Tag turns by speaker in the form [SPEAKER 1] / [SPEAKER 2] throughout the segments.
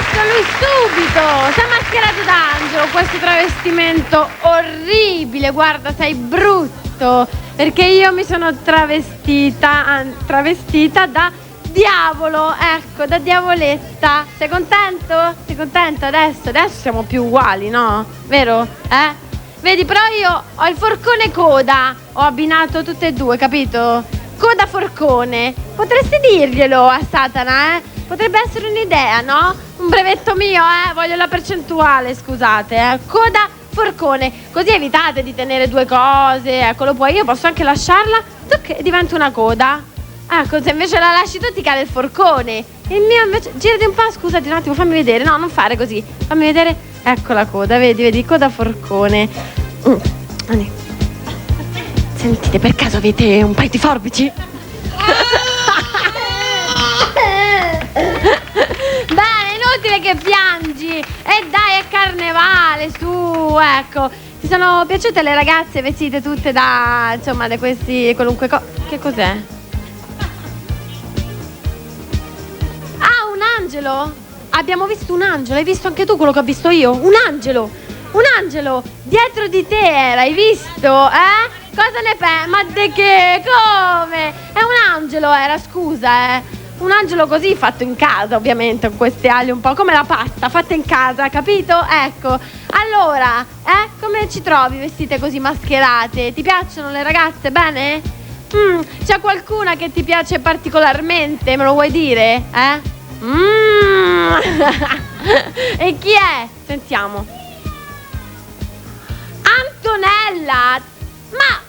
[SPEAKER 1] visto lui subito! Sei mascherato da angelo, questo travestimento orribile, guarda, sei brutto, perché io mi sono travestita da diavolo, ecco, da diavoletta. Sei contento? Sei contento adesso? Adesso siamo più uguali, no? Vero? Vedi, però io ho il forcone coda, ho abbinato tutte e due, capito? Coda forcone. Potresti dirglielo a Satana, Potrebbe essere un'idea, no? Un brevetto mio, voglio la percentuale, scusate, Coda forcone. Così evitate di tenere due cose, eccolo poi. Io posso anche lasciarla, che diventa una coda. Ecco, se invece la lasci tu ti cade il forcone. Il mio invece, girati un po', scusati un attimo, fammi vedere. No, non fare così, fammi vedere. Ecco la coda, vedi, coda forcone. Sentite, per caso avete un paio di forbici? Bene, inutile che piangi. E dai, è carnevale, su, ecco. Ti sono piaciute le ragazze vestite tutte da, insomma, da questi qualunque cosa? Che cos'è? Ah, un angelo? Abbiamo visto un angelo, hai visto anche tu quello che ho visto io? Un angelo dietro di te era, hai visto, Cosa ne pensi? Ma di che? Come? È un angelo era, scusa, Un angelo così fatto in casa, ovviamente, con queste ali un po' come la pasta, fatta in casa, capito? Ecco, allora, come ci trovi vestite così mascherate? Ti piacciono le ragazze, bene? C'è qualcuna che ti piace particolarmente, me lo vuoi dire? E chi è? Sentiamo. Antonella!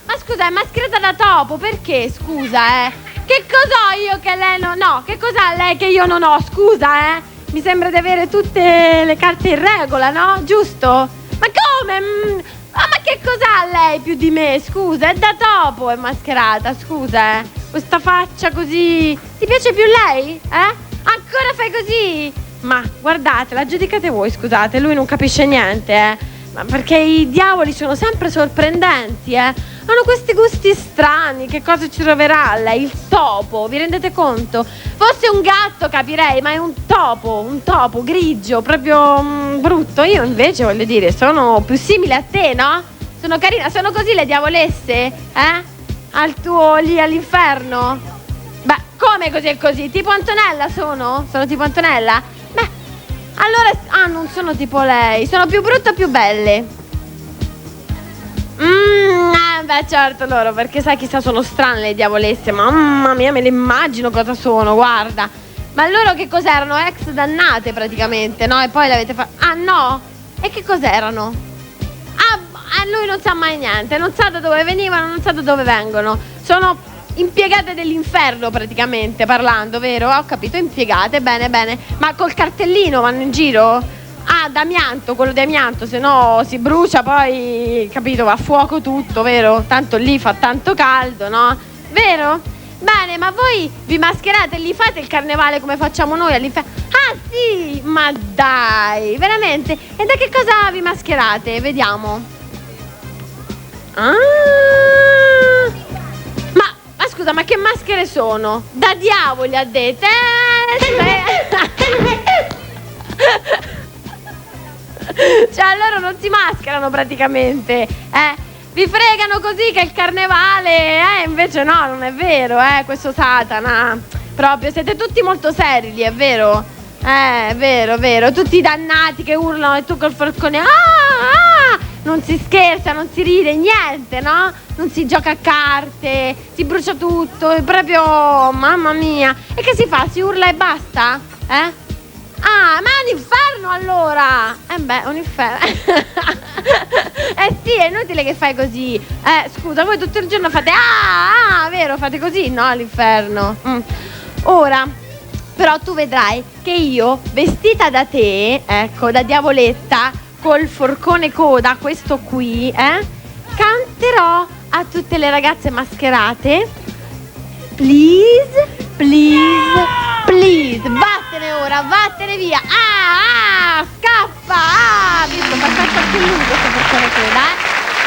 [SPEAKER 1] Ma scusa, è mascherata da topo, perché? Scusa, Che cosa ho io che lei non ho? Che cosa ha lei che io non ho? Scusa, Mi sembra di avere tutte le carte in regola, no? Giusto? Ma come? Ma che cosa ha lei più di me? Scusa, è da topo, è mascherata, scusa, Questa faccia così. Ti piace più lei? Ancora fai così? Ma guardate, la giudicate voi, scusate, lui non capisce niente, Ma perché i diavoli sono sempre sorprendenti, Hanno questi gusti strani, che cosa ci troverà lei? Il topo, vi rendete conto? Fosse un gatto capirei, ma è un topo grigio, proprio brutto. Io invece, voglio dire, sono più simile a te, no? Sono carina, sono così le diavolesse, Al tuo lì all'inferno? Beh, come così e così? Tipo Antonella sono? Sono tipo Antonella? Beh, allora, non sono tipo lei, sono più brutte o più belle? Beh, certo loro, perché sai, chissà, sono strane le diavolesse, mamma mia, me le immagino cosa sono, guarda. Ma loro che cos'erano? Ex dannate praticamente, no? E poi l'avete fatto. Ah, no? E che cos'erano? Lui non sa mai niente, non sa da dove venivano, non sa da dove vengono. Sono impiegate dell'inferno praticamente, parlando, vero? Ho capito, impiegate, bene. Ma col cartellino vanno in giro? D'amianto, quello di amianto, se no si brucia poi, capito, va a fuoco tutto, vero? Tanto lì fa tanto caldo, no? Vero? Bene, ma voi vi mascherate e li fate il carnevale come facciamo noi all'inferno? Ah sì, ma dai, veramente? E da che cosa vi mascherate? Vediamo. Ma scusa, ma che maschere sono? Da diavoli, ha detto? Cioè, loro non si mascherano praticamente, Vi fregano così che è il carnevale, invece no, non è vero, questo Satana. Proprio, siete tutti molto seri lì, è vero? È vero, tutti dannati che urlano e tu col forcone, non si scherza, non si ride, niente, no? Non si gioca a carte, si brucia tutto, è proprio, mamma mia. E che si fa? Si urla e basta? Ma è un inferno allora! Un inferno. Sì, è inutile che fai così. Scusa, voi tutto il giorno fate vero, fate così, no? All'inferno. Ora, però tu vedrai che io, vestita da te, ecco, da diavoletta, col forcone coda, questo qui, canterò a tutte le ragazze mascherate. Please, vattene ora, vattene via. Scappa. Visto, passato anche lui questo forcone coda,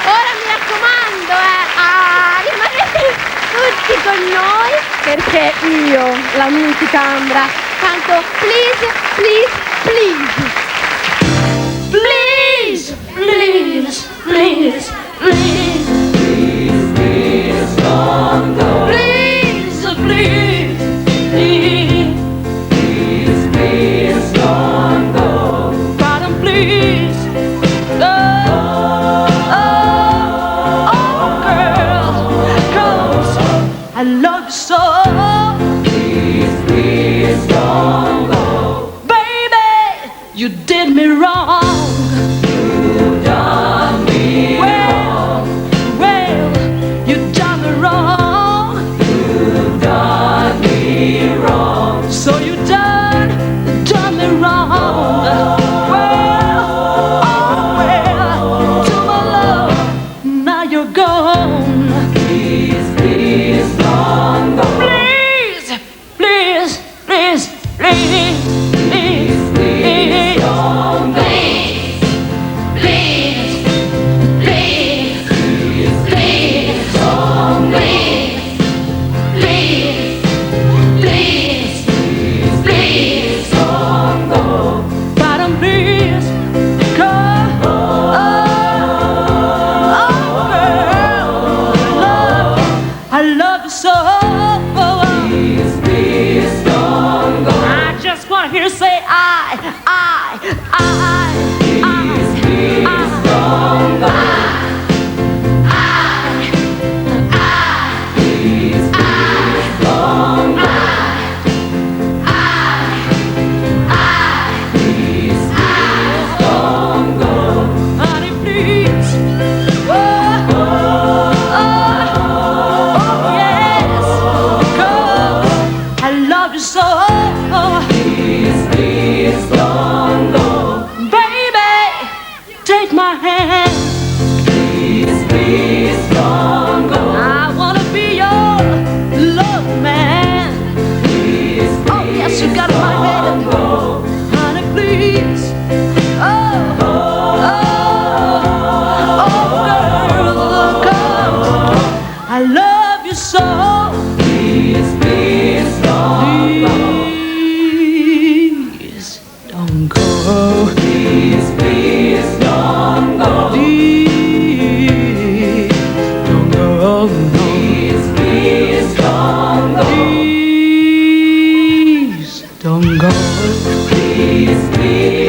[SPEAKER 1] Ora mi raccomando, rimanete tutti con noi, perché io, la musica Ambra, canto please.
[SPEAKER 2] you did me wrong. You done me wrong. Well, you done me wrong. You done me wrong. So you done me wrong. Well, oh well, to my love, now you're gone. Please, please, don't go. Please, please, please, please, please, please, don't go. Please, please, please, please, don't go. Please, please, please, don't go. Bottom, please, come. Oh, girl, I love you so. Please, please, don't go. I just want to hear you say I. Please, please, don't go. Please, please, don't go. Please, please, don't go. Honey, please. Oh, yes. Because I love you so. Please, please, don't go. Baby, take my hand. Please, please, don't go. I wanna be your love man. Please, please, oh yes, you got my hand. Honey, please. Oh, girl, come. I love you so. Please, please, don't go. Please, don't go. Please, please, don't go. Please, don't go. Please, please, don't go. Please, don't go. Please, please.